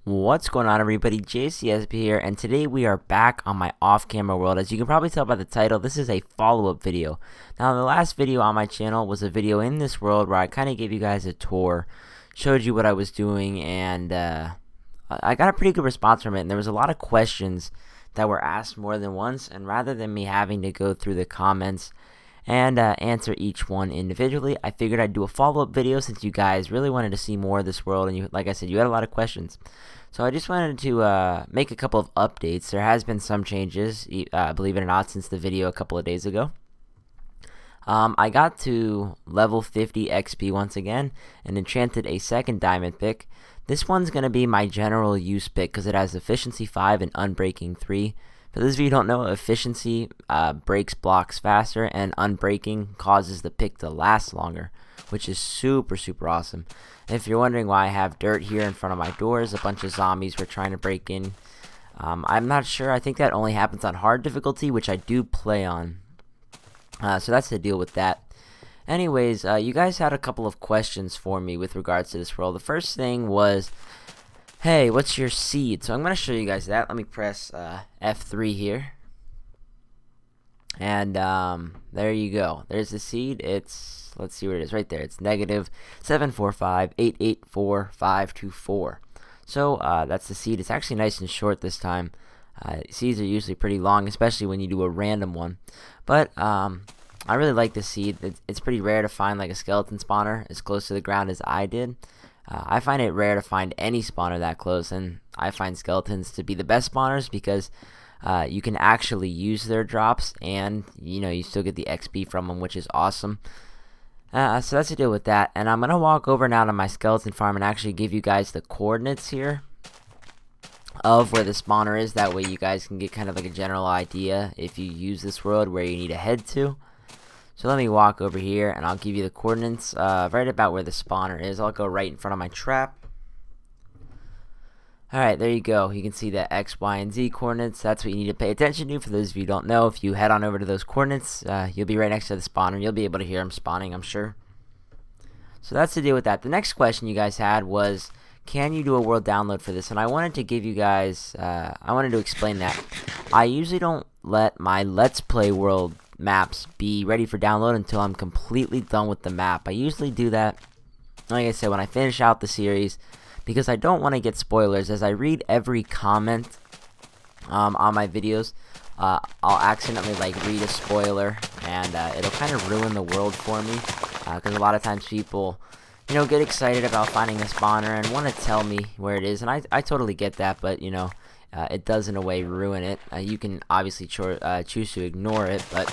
What's going on, everybody? JCSB here, and today we are back on my off-camera world. As you can probably tell by the title, this is a follow-up video. Now, the last video on my channel was a video in this world where I kind of gave you guys a tour, showed you what I was doing, and I got a pretty good response from it. And there was a lot of questions that were asked more than once, and rather than me having to go through the comments and answer each one individually, I figured I'd do a follow-up video since you guys really wanted to see more of this world, and you, like I said, you had a lot of questions. So I just wanted to make a couple of updates. There has been some changes, believe it or not, since the video a couple of days ago. I got to level 50 XP once again and enchanted a second diamond pick. This one's going to be my general use pick because it has efficiency 5 and unbreaking 3. For those of you who don't know, efficiency breaks blocks faster, and unbreaking causes the pick to last longer, which is super awesome. And if you're wondering why I have dirt here in front of my doors, a bunch of zombies were trying to break in. I'm not sure. I think that only happens on hard difficulty, which I do play on. So that's the deal with that. Anyways, you guys had a couple of questions for me with regards to this world. The first thing was, hey, what's your seed? So I'm going to show you guys that. Let me press F3 here. And there you go. There's the seed. It's, let's see what it is right there. It's negative 745884524. So that's the seed. It's actually nice and short this time. Seeds are usually pretty long, especially when you do a random one. But I really like this seed. It's pretty rare to find like a skeleton spawner as close to the ground as I did. I find it rare to find any spawner that close, and I find skeletons to be the best spawners because you can actually use their drops, and you still get the XP from them, which is awesome. So that's the deal with that. And I'm gonna walk over now to my skeleton farm and actually give you guys the coordinates here of where the spawner is. That way you guys can get kind of like a general idea if you use this world where you need to head to. So let me walk over here and I'll give you the coordinates right about where the spawner is. I'll go right in front of my trap. Alright, there you go. You can see the X, Y, and Z coordinates. That's what you need to pay attention to. For those of you who don't know, if you head on over to those coordinates, you'll be right next to the spawner. You'll be able to hear them spawning, I'm sure. So that's the deal with that. The next question you guys had was, can you do a world download for this? And I wanted to give you guys, I wanted to explain that. I usually don't let my Let's Play world maps be ready for download until I'm completely done with the map. I usually do that, like I said, when I finish out the series, because I don't want to get spoilers. As I read every comment on my videos, I'll accidentally read a spoiler, and it'll kind of ruin the world for me, because a lot of times people get excited about finding a spawner and want to tell me where it is, and I totally get that, but it does in a way ruin it. You can obviously choose to ignore it, but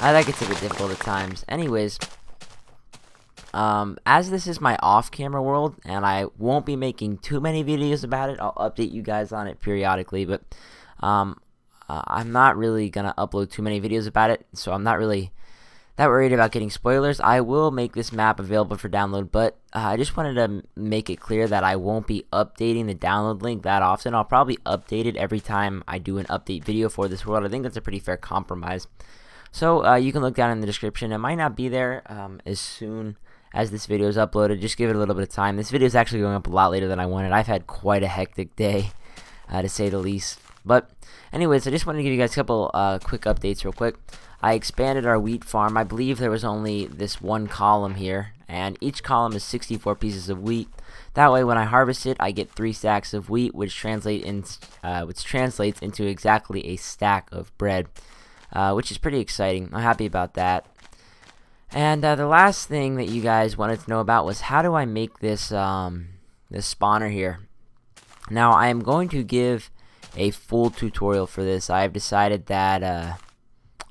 I think it's a bit difficult at times. Anyways, as this is my off-camera world, and I won't be making too many videos about it, I'll update you guys on it periodically, but I'm not really going to upload too many videos about it, so I'm not really that worried about getting spoilers. I will make this map available for download, but I just wanted to make it clear that I won't be updating the download link that often. I'll probably update it every time I do an update video for this world. I think that's a pretty fair compromise. So you can look down in the description. It might not be there as soon as this video is uploaded. Just give it a little bit of time. This video is actually going up a lot later than I wanted. I've had quite a hectic day, to say the least. But anyways, I just wanted to give you guys a couple quick updates real quick. I expanded our wheat farm. I believe there was only this one column here, and each column is 64 pieces of wheat. That way, when I harvest it, I get 3 stacks of wheat, which translates into exactly a stack of bread, which is pretty exciting. I'm happy about that. And the last thing that you guys wanted to know about was, how do I make this this spawner here? Now, I am going to give a full tutorial for this. I have decided that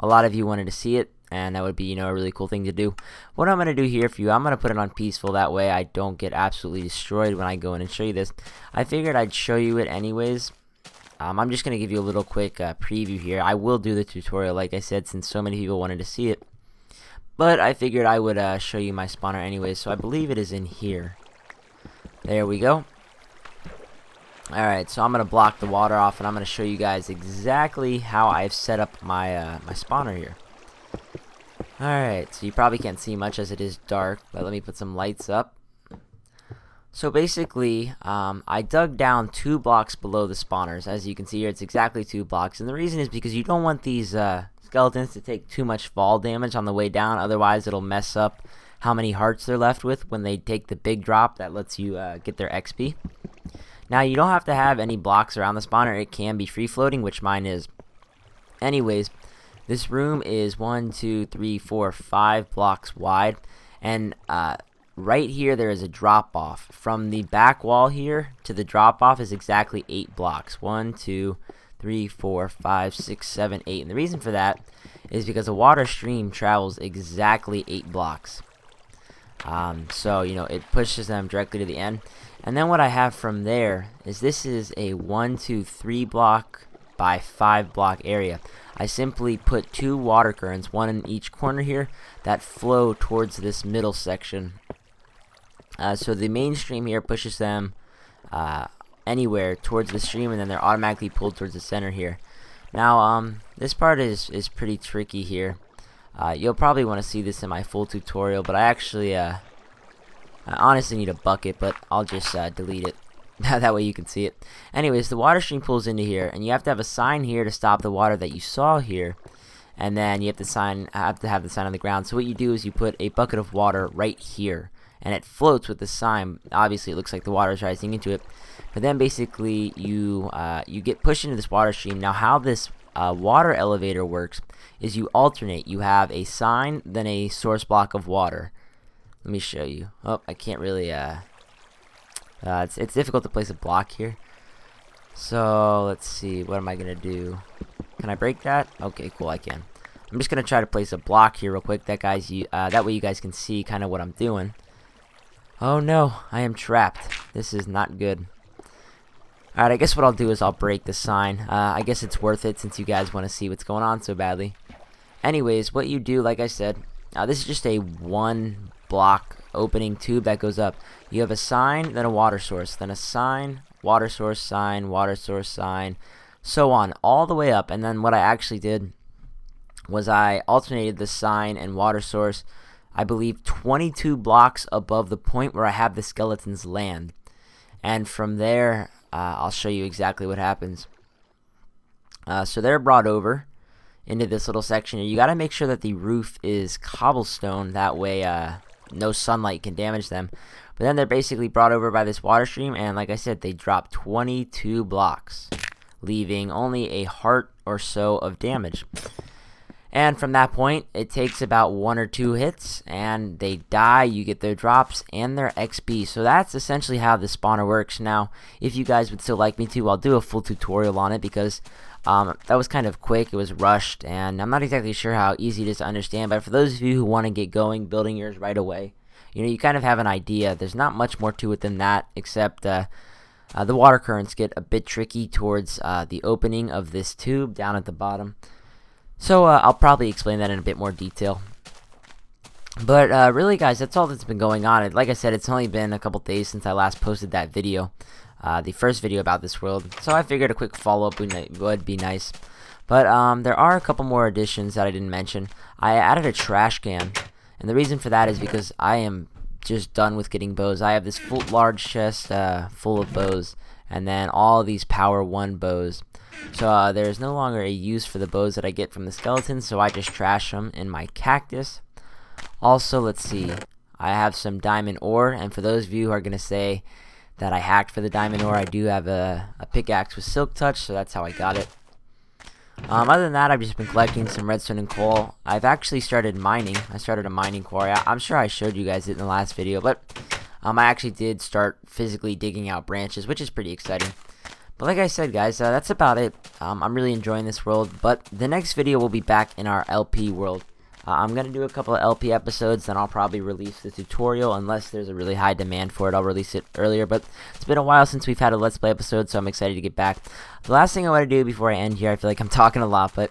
a lot of you wanted to see it, and that would be a really cool thing to do. What I'm going to do here for you, I'm going to put it on peaceful. That way I don't get absolutely destroyed when I go in and show you this. I figured I'd show you it anyways. I'm just going to give you a little quick preview here. I will do the tutorial, like I said, since so many people wanted to see it. But I figured I would show you my spawner anyways, so I believe it is in here. There we go. Alright, so I'm going to block the water off, and I'm going to show you guys exactly how I've set up my my spawner here. Alright, so you probably can't see much as it is dark, but let me put some lights up. So basically, I dug down 2 blocks below the spawners. As you can see here, it's exactly 2 blocks. And the reason is because you don't want these skeletons to take too much fall damage on the way down. Otherwise, it'll mess up how many hearts they're left with when they take the big drop that lets you get their XP. Now, you don't have to have any blocks around the spawner. It can be free-floating, which mine is. Anyways, this room is 1, 2, 3, 4, 5 blocks wide. And right here, there is a drop-off. From the back wall here to the drop-off is exactly 8 blocks. 1, 2, 3, 4, 5, 6, 7, 8. And the reason for that is because a water stream travels exactly 8 blocks. So, you know, it pushes them directly to the end. And then what I have from there is this is a 1, 2, 3 block by 5 block area. I simply put 2 water currents, one in each corner here, that flow towards this middle section. So the main stream here pushes them anywhere towards the stream, and then they're automatically pulled towards the center here. Now, this part is pretty tricky here. You'll probably want to see this in my full tutorial, but I actually, I honestly need a bucket, but I'll just delete it. That way you can see it. Anyways, the water stream pulls into here, and you have to have a sign here to stop the water that you saw here. And then you have to have the sign on the ground. So what you do is you put a bucket of water right here, and it floats with the sign. Obviously, it looks like the water is rising into it. But then basically you get pushed into this water stream. Now, how this water elevator works is you alternate. You have a sign, then a source block of water. Let me show you. Oh, I can't really. It's difficult to place a block here. So let's see. What am I gonna do? Can I break that? Okay, cool. I can. I'm just gonna try to place a block here real quick. That way you guys can see kind of what I'm doing. Oh no, I am trapped. This is not good. Alright, I guess what I'll do is I'll break the sign. I guess it's worth it since you guys want to see what's going on so badly. Anyways, what you do, like I said, this is just a 1 block opening tube that goes up. You have a sign, then a water source, then a sign, water source, sign, so on, all the way up. And then what I actually did was I alternated the sign and water source, I believe 22 blocks above the point where I have the skeletons land. And from there, I'll show you exactly what happens. So they're brought over into this little section here. You got to make sure that the roof is cobblestone. That way no sunlight can damage them. But then they're basically brought over by this water stream. And like I said, they drop 22 blocks, leaving only a heart or so of damage. And from that point, it takes about 1 or 2 hits, and they die. You get their drops and their XP. So that's essentially how the spawner works. Now, if you guys would still like me to, I'll do a full tutorial on it because that was kind of quick. It was rushed, and I'm not exactly sure how easy it is to understand. But for those of you who want to get going, building yours right away, you know, you kind of have an idea. There's not much more to it than that, except the water currents get a bit tricky towards the opening of this tube down at the bottom. So I'll probably explain that in a bit more detail. But really, guys, that's all that's been going on. Like I said, it's only been a couple days since I last posted that video, the first video about this world. So I figured a quick follow-up would be nice. But there are a couple more additions that I didn't mention. I added a trash can, and the reason for that is because I am just done with getting bows. I have this large chest full of bows, and then all these power 1 bows. So there's no longer a use for the bows that I get from the skeletons, so I just trash them in my cactus. Also, let's see, I have some diamond ore, and for those of you who are going to say that I hacked for the diamond ore, I do have a pickaxe with silk touch, so that's how I got it. Other than that, I've just been collecting some redstone and coal. I've actually started mining. I started a mining quarry. I'm sure I showed you guys it in the last video, but I actually did start physically digging out branches, which is pretty exciting. But like I said, guys, that's about it. I'm really enjoying this world, but the next video will be back in our LP world. I'm going to do a couple of LP episodes, then I'll probably release the tutorial. Unless there's a really high demand for it, I'll release it earlier. But it's been a while since we've had a Let's Play episode, so I'm excited to get back. The last thing I want to do before I end here, I feel like I'm talking a lot, but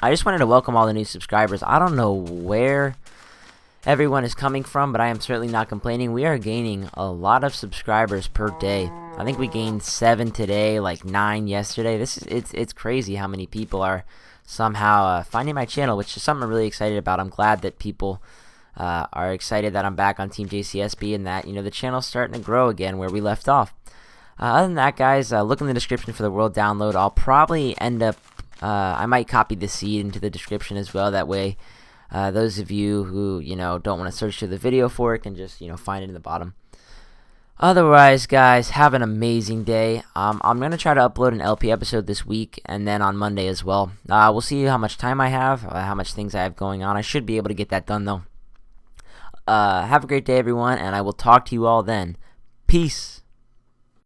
I just wanted to welcome all the new subscribers. I don't know where everyone is coming from, but I am certainly not complaining. We are gaining a lot of subscribers per day. I think we gained 7 today, like 9 yesterday. It's crazy how many people are somehow finding my channel, which is something I'm really excited about. I'm glad that people are excited that I'm back on Team JCSB and that the channel's starting to grow again where we left off. Other than that, guys, look in the description for the world download. I'll probably end up I might copy the seed into the description as well. That way, those of you who don't want to search through the video for it can just find it in the bottom. Otherwise, guys, have an amazing day. I'm gonna try to upload an LP episode this week and then on Monday as well. We'll see how much time I have, how much things I have going on. I should be able to get that done though. Have a great day, everyone, and I will talk to you all then. Peace.